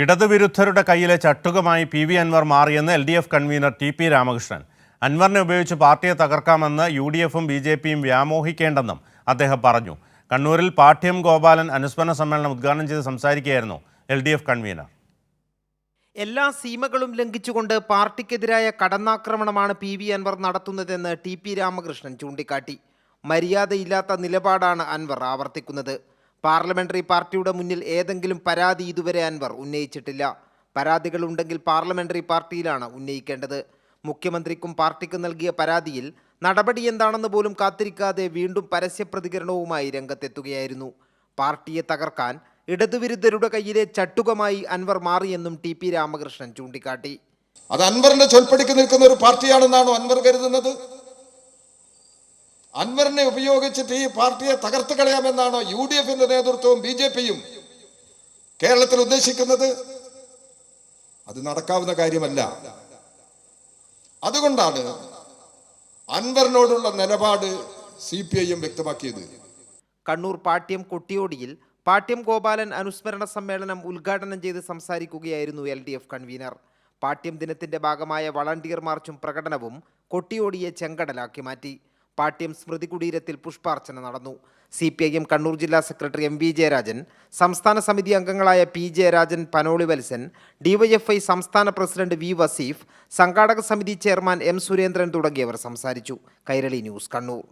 ഇടതുവിരുദ്ധരുടെ കയ്യിലെ ചട്ടുകമായി PV അൻവർ മാറിയെന്ന് LDF convener TP Ramakrishnan. അൻവറിനെ ഉപയോഗിച്ച് പാർട്ടിയെ തകർക്കാമെന്ന് UDFും BJPയും വ്യാമോഹിക്കേണ്ടെന്നും അദ്ദേഹം പറഞ്ഞു. കണ്ണൂരിൽ പാട്യം ഗോപാലൻ അനുസ്മരണ സമ്മേളനം ഉദ്ഘാടനം ചെയ്ത് സംസാരിക്കുകയായിരുന്നു LDF കൺവീനർ. എല്ലാ സീമകളും ലംഘിച്ചുകൊണ്ട് പാർട്ടിക്കെതിരായ കടന്നാക്രമണമാണ് PV അൻവർ നടത്തുന്നതെന്ന് TP രാമകൃഷ്ണൻ ചൂണ്ടിക്കാട്ടി. മര്യാദയില്ലാത്ത നിലപാടാണ് അൻവർ ആവർത്തിക്കുന്നത്. പാർലമെന്ററി പാർട്ടിയുടെ മുന്നിൽ ഏതെങ്കിലും പരാതി ഇതുവരെ അൻവർ ഉന്നയിച്ചിട്ടില്ല. പരാതികൾ ഉണ്ടെങ്കിൽ പാർലമെന്ററി പാർട്ടിയിലാണ് ഉന്നയിക്കേണ്ടത്. മുഖ്യമന്ത്രിക്കും പാർട്ടിക്കും നൽകിയ പരാതിയിൽ നടപടി എന്താണെന്ന് പോലും കാത്തിരിക്കാതെ വീണ്ടും പരസ്യ പ്രതികരണവുമായി രംഗത്തെത്തുകയായിരുന്നു. പാർട്ടിയെ തകർക്കാൻ ഇടതുവിരുദ്ധരുടെ കയ്യിലെ ചട്ടുകമായി അൻവർ മാറിയെന്നും TP രാമകൃഷ്ണൻ ചൂണ്ടിക്കാട്ടി. അത് അൻവറിന്റെ ചൊൽപ്പടിക്ക് നിൽക്കുന്ന ഒരു പാർട്ടിയാണെന്നാണോ അൻവർ കരുതുന്നത്? അൻവറിനെ ഉപയോഗിച്ചിട്ട് ഈ പാർട്ടിയെ തകർത്ത് കളയാമെന്നാണോ UDFിന്റെ നേതൃത്വവും BJPയും കേരളത്തിൽ ഉദ്ദേശിക്കുന്നത്? അത് നടക്കാവുന്ന കാര്യമല്ല. അതുകൊണ്ടാണ് അൻവറിനോടുള്ള നിലപാട് CPIM വ്യക്തമാക്കിയത്. കണ്ണൂർ പാട്യം കൊട്ടിയോടിയിൽ പാട്യം ഗോപാലൻ അനുസ്മരണ സമ്മേളനം ഉദ്ഘാടനം ചെയ്ത് സംസാരിക്കുകയായിരുന്നു LDF കൺവീനർ. പാട്യം ദിനത്തിന്റെ ഭാഗമായ വളണ്ടിയർ മാർച്ചും പ്രകടനവും കൊട്ടിയോടിയെ ചെങ്കടലാക്കി മാറ്റി. പാട്യം സ്മൃതി കുടീരത്തിൽ പുഷ്പാർച്ചന നടന്നു. CPIM കണ്ണൂർ ജില്ലാ സെക്രട്ടറി MV ജയരാജൻ, സംസ്ഥാന സമിതി അംഗങ്ങളായ P ജയരാജൻ, പനോളി വത്സൻ, DYFI സംസ്ഥാന പ്രസിഡന്റ് V വസീഫ്, സംഘാടക സമിതി ചെയർമാൻ M സുരേന്ദ്രൻ തുടങ്ങിയവർ സംസാരിച്ചു. കൈരളി ന്യൂസ്, കണ്ണൂർ.